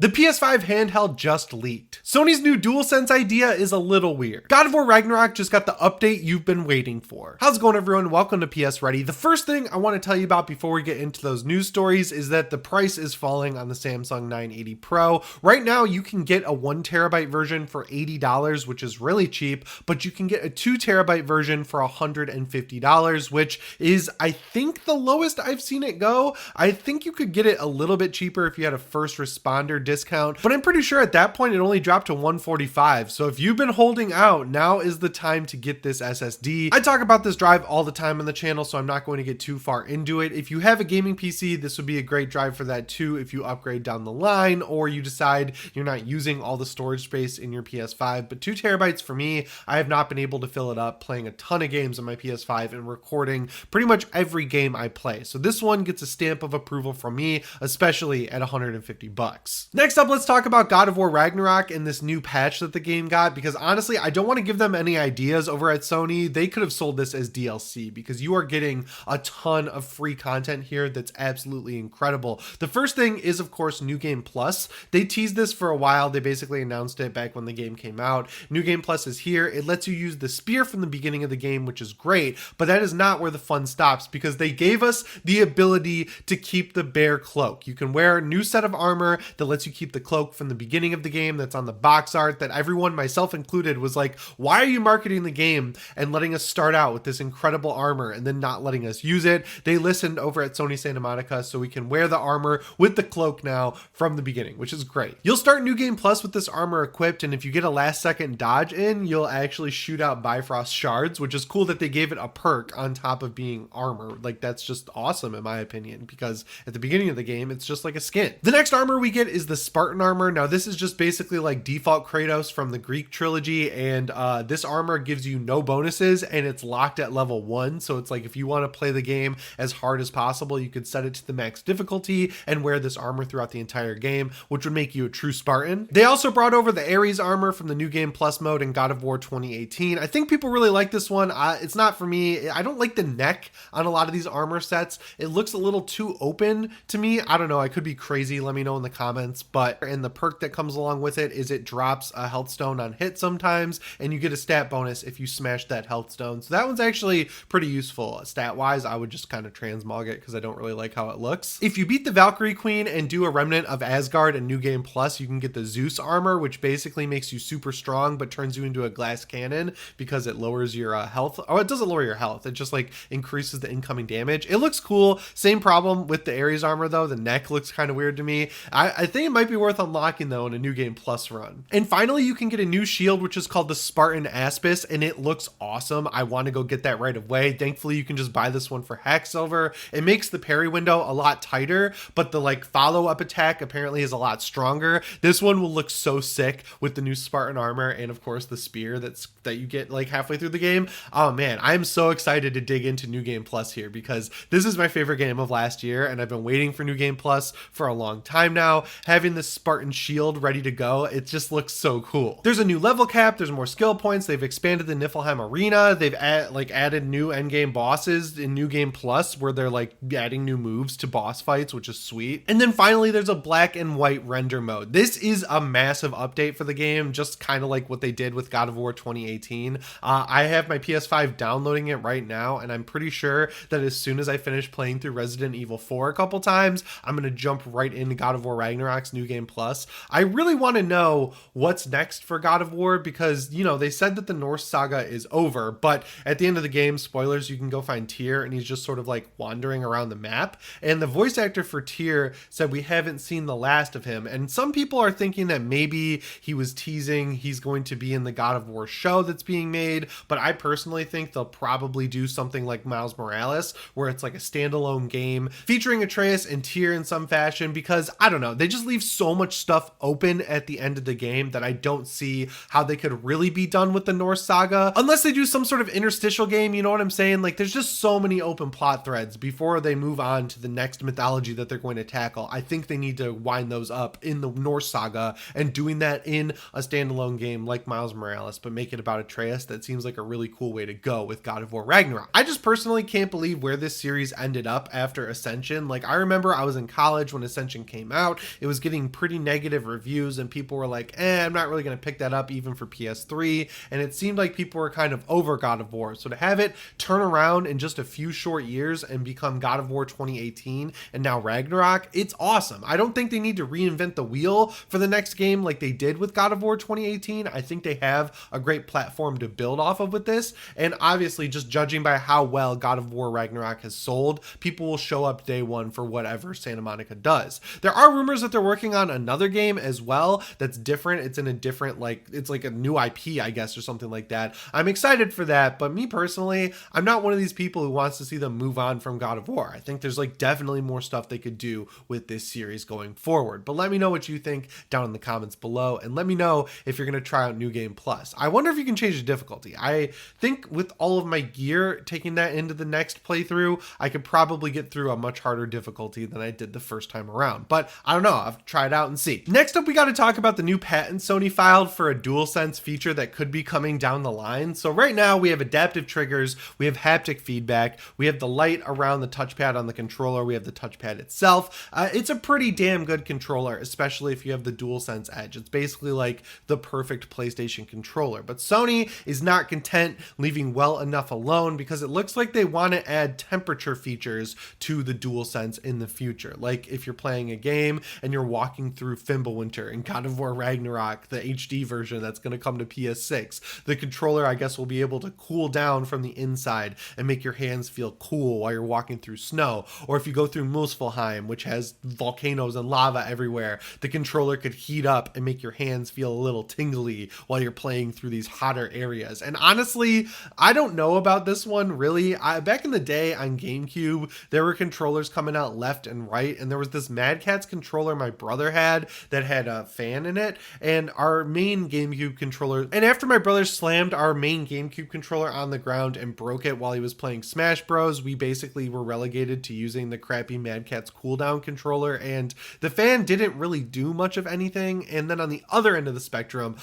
The PS5 handheld just leaked. Sony's new DualSense idea is a little weird. God of War Ragnarok just got the update you've been waiting for. How's it going, everyone? Welcome to PSReady. The first thing I want to tell you about before we get into those news stories is that the price is falling on the Samsung 980 Pro. Right now, you can get a 1TB version for $80, which is really cheap, but you can get a 2TB version for $150, which is, I think, the lowest I've seen it go. I think you could get it a little bit cheaper if you had a first responder discount, but I'm pretty sure at that point it only dropped to $145. So if you've been holding out, now is the time to get this SSD. I talk about this drive all the time on the channel, so I'm not going to get too far into it. If you have a gaming PC, this would be a great drive for that too if you upgrade down the line or you decide you're not using all the storage space in your PS5. But 2TB for me, I have not been able to fill it up playing a ton of games on my PS5 and recording pretty much every game I play. So this one gets a stamp of approval from me, especially at $150. Next up, let's talk about God of War Ragnarok and this new patch that the game got, because honestly, I don't want to give them any ideas over at Sony. They could have sold this as DLC because you are getting a ton of free content here that's absolutely incredible. The first thing is, of course, New Game Plus. They teased this for a while. They basically announced it back when the game came out. New Game Plus is here. It lets you use the spear from the beginning of the game, which is great, but that is not where the fun stops because they gave us the ability to keep the bear cloak. You can wear a new set of armor that lets you keep the cloak from the beginning of the game that's on the box art that everyone, myself included, was like, why are you marketing the game and letting us start out with this incredible armor and then not letting us use it? They listened over at Sony Santa Monica, so we can wear the armor with the cloak now from the beginning, which is great. You'll start New Game Plus with this armor equipped, and if you get a last second dodge in, you'll actually shoot out Bifrost shards, which is cool that they gave it a perk on top of being armor. Like, that's just awesome in my opinion, because at the beginning of the game, it's just like a skin. The next armor we get is the Spartan armor. Now this is just basically like default Kratos from the Greek trilogy, and this armor gives you no bonuses and it's locked at level 1. So it's like if you want to play the game as hard as possible, you could set it to the max difficulty and wear this armor throughout the entire game, which would make you a true Spartan. They also brought over the Ares armor from the New Game Plus mode in God of War 2018. I think people really like this one. It's not for me. I don't like the neck on a lot of these armor sets. It looks a little too open to me. I don't know. I could be crazy. Let me know in the comments. But and the perk that comes along with it is it drops a health stone on hit sometimes, and you get a stat bonus if you smash that health stone. So that one's actually pretty useful. Stat wise, I would just kind of transmog it because I don't really like how it looks. If you beat the Valkyrie Queen and do a Remnant of Asgard in New Game Plus, you can get the Zeus armor, which basically makes you super strong but turns you into a glass cannon because it lowers your health. Oh, it doesn't lower your health. It just like increases the incoming damage. It looks cool. Same problem with the Ares armor though. The neck looks kind of weird to me. I think it might be worth unlocking though in a New Game Plus run. And finally, you can get a new shield, which is called the Spartan Aspis, and it looks awesome. I want to go get that right away. Thankfully, you can just buy this one for hack silver. It makes the parry window a lot tighter, but the like follow-up attack apparently is a lot stronger. This one will look so sick with the new Spartan armor and of course the spear that you get like halfway through the game. Oh man, I'm so excited to dig into New Game Plus here because this is my favorite game of last year and I've been waiting for New Game Plus for a long time now. Having this Spartan shield ready to go, it just looks so cool. There's a new level cap, there's more skill points, they've expanded the Niflheim arena, they've added new endgame bosses in New Game Plus where they're like adding new moves to boss fights, which is sweet. And then finally there's a black and white render mode. This is a massive update for the game, just kind of like what they did with God of War 2018. I have my PS5 downloading it right now, and I'm pretty sure that as soon as I finish playing through Resident Evil 4 a couple times, I'm going to jump right into God of War Ragnarok's New Game Plus. I really want to know what's next for God of War because, you know, they said that the Norse saga is over, but at the end of the game, spoilers, you can go find Tyr, and he's just sort of like wandering around the map. And the voice actor for Tyr said we haven't seen the last of him. And some people are thinking that maybe he was teasing he's going to be in the God of War show that's being made, but I personally think they'll probably do something like Miles Morales, where it's like a standalone game featuring Atreus and Tyr in some fashion, because I don't know, they just leave so much stuff open at the end of the game that I don't see how they could really be done with the Norse saga unless they do some sort of interstitial game, you know what I'm saying? Like there's just so many open plot threads before they move on to the next mythology that they're going to tackle. I think they need to wind those up in the Norse saga, and doing that in a standalone game like Miles Morales, but make it about Atreus, that seems like a really cool way to go with God of War Ragnarok. I just personally can't believe where this series ended up after Ascension. Like I remember I was in college when Ascension came out. It was getting getting pretty negative reviews, and people were like, I'm not really going to pick that up even for PS3. And it seemed like people were kind of over God of War. So to have it turn around in just a few short years and become God of War 2018 and now Ragnarok, it's awesome. I don't think they need to reinvent the wheel for the next game like they did with God of War 2018. I think they have a great platform to build off of with this. And obviously, just judging by how well God of War Ragnarok has sold, people will show up day one for whatever Santa Monica does. There are rumors that they're working on another game as well that's different. It's in a different, it's like a new IP, I guess, or something like that. I'm excited for that, but me personally, I'm not one of these people who wants to see them move on from God of War. I think there's definitely more stuff they could do with this series going forward. But let me know what you think down in the comments below, and let me know if you're going to try out New Game Plus. I wonder if you can change the difficulty. I think with all of my gear, taking that into the next playthrough, I could probably get through a much harder difficulty than I did the first time around. But I don't know. I'll try it out and see. Next up, we got to talk about the new patent Sony filed for a DualSense feature that could be coming down the line. So right now we have adaptive triggers, we have haptic feedback, we have the light around the touchpad on the controller, we have the touchpad itself. It's a pretty damn good controller, especially if you have the DualSense Edge. It's basically like the perfect PlayStation controller. But Sony is not content leaving well enough alone, because it looks like they want to add temperature features to the DualSense in the future. Like if you're playing a game and you're walking through Fimbulwinter in God of War Ragnarok, the HD version that's going to come to PS6, the controller, I guess, will be able to cool down from the inside and make your hands feel cool while you're walking through snow. Or if you go through Muspelheim, which has volcanoes and lava everywhere, the controller could heat up and make your hands feel a little tingly while you're playing through these hotter areas. And honestly, I don't know about this one really. Back in the day on GameCube, there were controllers coming out left and right, and there was this Mad Catz controller my brother had that had a fan in it, and our main GameCube controller, and after my brother slammed our main GameCube controller on the ground and broke it while he was playing Smash Bros, we basically were relegated to using the crappy Mad Catz cooldown controller, and the fan didn't really do much of anything. And then on the other end of the spectrum,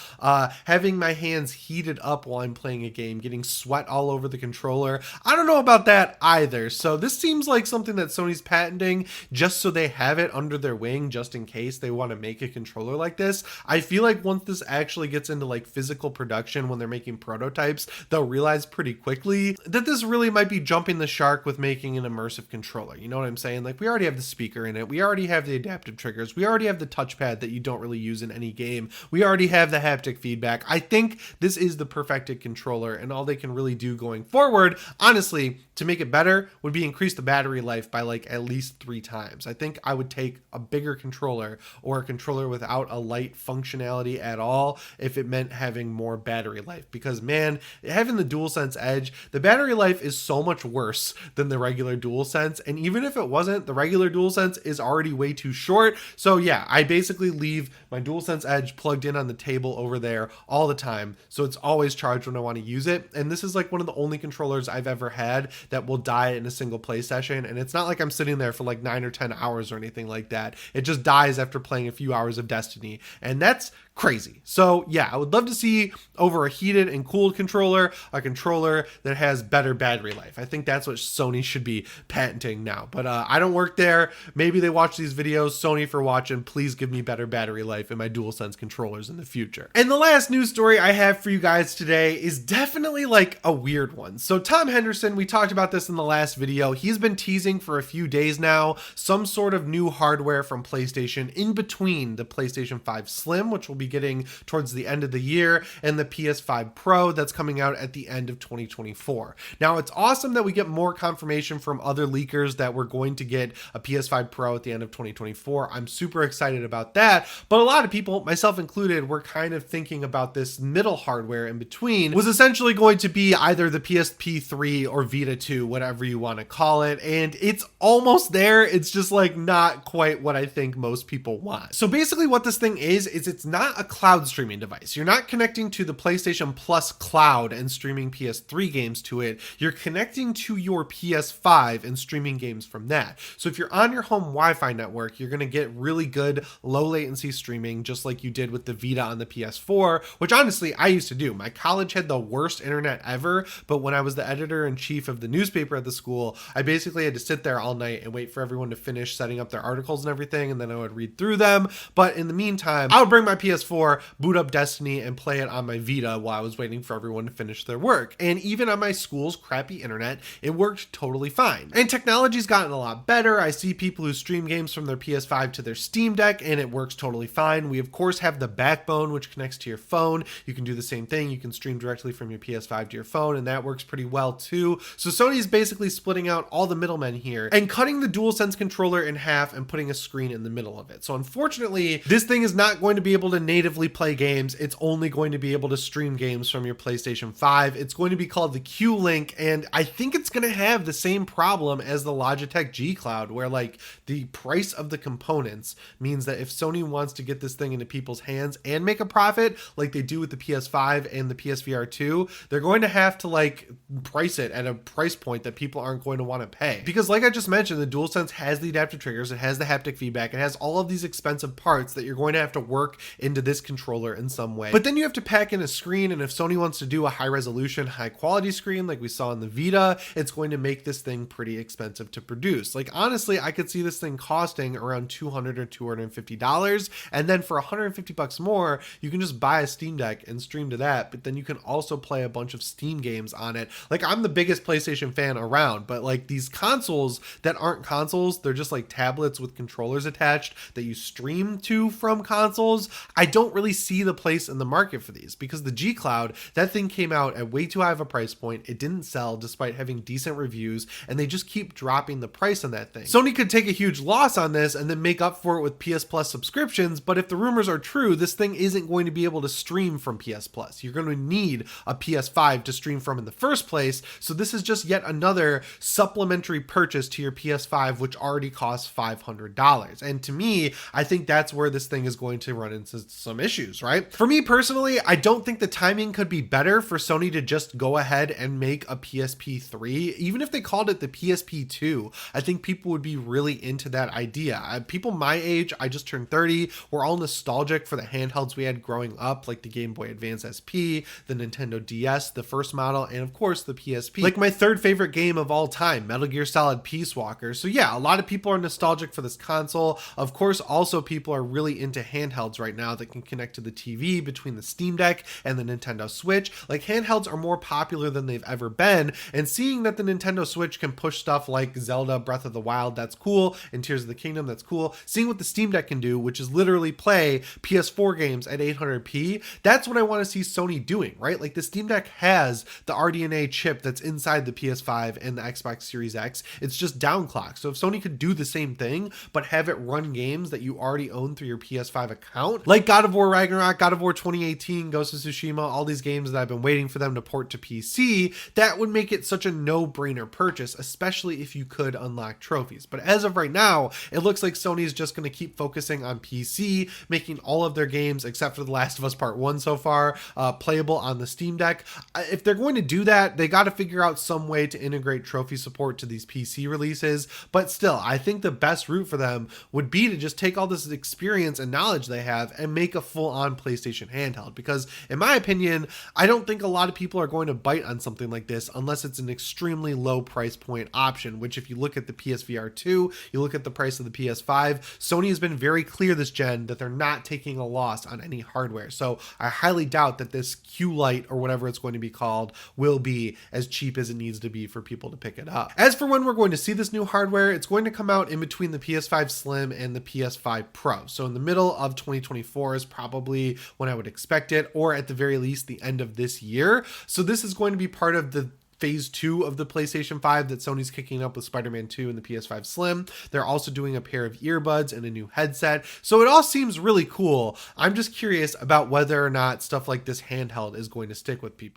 having my hands heated up while I'm playing a game, getting sweat all over the controller, I don't know about that either. So this seems like something that Sony's patenting just so they have it under their wing, just in case they want to make a controller like this. I feel like once this actually gets into physical production, when they're making prototypes, they'll realize pretty quickly that this really might be jumping the shark with making an immersive controller. You know what I'm saying? We already have the speaker in it, we already have the adaptive triggers, we already have the touchpad that you don't really use in any game, we already have the haptic feedback. I think this is the perfected controller, and all they can really do going forward, honestly, to make it better would be increase the battery life by at least 3 times. I think I would take a bigger controller, or a controller without a light functionality at all, if it meant having more battery life, because man, having the DualSense Edge, the battery life is so much worse than the regular DualSense. And even if it wasn't, the regular DualSense is already way too short. So yeah, I basically leave my DualSense Edge plugged in on the table over there all the time, so it's always charged when I want to use it. And this is one of the only controllers I've ever had that will die in a single play session, and it's not like I'm sitting there for 9 or 10 hours or anything like that. It just dies after playing a few hours of Destiny, and that's crazy. So yeah, I would love to see, over a heated and cooled controller, a controller that has better battery life. I think that's what Sony should be patenting now, but I don't work there. Maybe they watch these videos. Sony, for watching, please give me better battery life in my DualSense controllers in the future. And the last news story I have for you guys today is definitely a weird one. So Tom Henderson, we talked about this in the last video, he's been teasing for a few days now some sort of new hardware from PlayStation in between the PlayStation 5 Slim, which will be getting towards the end of the year, and the PS5 Pro that's coming out at the end of 2024. Now, it's awesome that we get more confirmation from other leakers that we're going to get a PS5 Pro at the end of 2024. I'm super excited about that, but a lot of people, myself included, were kind of thinking about this middle hardware in between was essentially going to be either the PSP 3 or Vita 2, whatever you want to call it, and it's almost there. It's just not quite what I think most people want. So basically what this thing is it's not not a cloud streaming device. You're not connecting to the PlayStation Plus cloud and streaming PS3 games to it. You're connecting to your PS5 and streaming games from that. So if you're on your home Wi-Fi network, you're going to get really good low latency streaming, just like you did with the Vita on the PS4, which honestly I used to do. My college had the worst internet ever, but when I was the editor-in-chief of the newspaper at the school, I basically had to sit there all night and wait for everyone to finish setting up their articles and everything, and then I would read through them. But in the meantime, I would bring my PS4, boot up Destiny, and play it on my Vita while I was waiting for everyone to finish their work. And even on my school's crappy internet, it worked totally fine. And technology's gotten a lot better. I see people who stream games from their PS5 to their Steam Deck, and it works totally fine. We of course have the backbone, which connects to your phone. You can do the same thing. You can stream directly from your PS5 to your phone, and that works pretty well too. So Sony's basically splitting out all the middlemen here and cutting the DualSense controller in half and putting a screen in the middle of it. So unfortunately, this thing is not going to be able to natively play games. It's only going to be able to stream games from your PlayStation 5. It's going to be called the Q-Link, and I think it's going to have the same problem as the Logitech G Cloud, where like the price of the components means that if Sony wants to get this thing into people's hands and make a profit like they do with the PS5 and the PSVR 2, they're going to have to like price it at a price point that people aren't going to want to pay. Because like I just mentioned, the DualSense has the adaptive triggers, it has the haptic feedback, it has all of these expensive parts that you're going to have to work into this controller in some way. But then you have to pack in a screen, and if Sony wants to do a high resolution, high quality screen like we saw in the Vita, it's going to make this thing pretty expensive to produce. Like honestly, I could see this thing costing around $200 or $250, and then for $150 more, you can just buy a Steam Deck and stream to that, but then you can also play a bunch of Steam games on it. Like I'm the biggest PlayStation fan around, but like these consoles that aren't consoles, they're just like tablets with controllers attached that you stream to from consoles. I don't really see the place in the market for these, because the G Cloud, that thing came out at way too high of a price point. It didn't sell despite having decent reviews, and they just keep dropping the price on that thing. Sony could take a huge loss on this and then make up for it with PS Plus subscriptions, but if the rumors are true, this thing isn't going to be able to stream from PS Plus. You're going to need a PS5 to stream from in the first place, so this is just yet another supplementary purchase to your PS5, which already costs $500. And to me, I think that's where this thing is going to run into some issues, right? For me personally, I don't think the timing could be better for Sony to just go ahead and make a PSP 3. Even if they called it the PSP 2, I think people would be really into that idea. People my age, I just turned 30, we're all nostalgic for the handhelds we had growing up, like the Game Boy Advance SP, the Nintendo DS, the first model, and of course the PSP. Like my third favorite game of all time, Metal Gear Solid Peace Walker. So yeah, a lot of people are nostalgic for this console. Of course, also people are really into handhelds right now that can connect to the TV between the Steam Deck and the Nintendo Switch. Like handhelds are more popular than they've ever been, and seeing that the Nintendo Switch can push stuff like Zelda Breath of the Wild, that's cool, and Tears of the Kingdom, that's cool. Seeing what the Steam Deck can do, which is literally play PS4 games at 800p, that's what I want to see Sony doing, right? Like the Steam Deck has the RDNA chip that's inside the PS5 and the Xbox Series X. It's just downclocked. So if Sony could do the same thing, but have it run games that you already own through your PS5 account, like God of War Ragnarok, God of War 2018, Ghost of Tsushima, all these games that I've been waiting for them to port to PC, that would make it such a no-brainer purchase, especially if you could unlock trophies. But as of right now, it looks like Sony's just going to keep focusing on PC, making all of their games, except for The Last of Us Part 1 so far, playable on the Steam Deck. If they're going to do that, they got to figure out some way to integrate trophy support to these PC releases. But still, I think the best route for them would be to just take all this experience and knowledge they have and make a full-on PlayStation handheld. Because in my opinion, I don't think a lot of people are going to bite on something like this unless it's an extremely low price point option, which if you look at the PSVR 2, you look at the price of the PS5, Sony has been very clear this gen that they're not taking a loss on any hardware. So I highly doubt that this Q-Lite or whatever it's going to be called will be as cheap as it needs to be for people to pick it up. As for when we're going to see this new hardware, it's going to come out in between the PS5 Slim and the PS5 Pro. So in the middle of 2024 is probably when I would expect it, or at the very least the end of this year. So this is going to be part of the phase 2 of the PlayStation 5 that Sony's kicking up with Spider-Man 2 and the PS5 Slim. They're also doing a pair of earbuds and a new headset. So it all seems really cool. I'm just curious about whether or not stuff like this handheld is going to stick with people.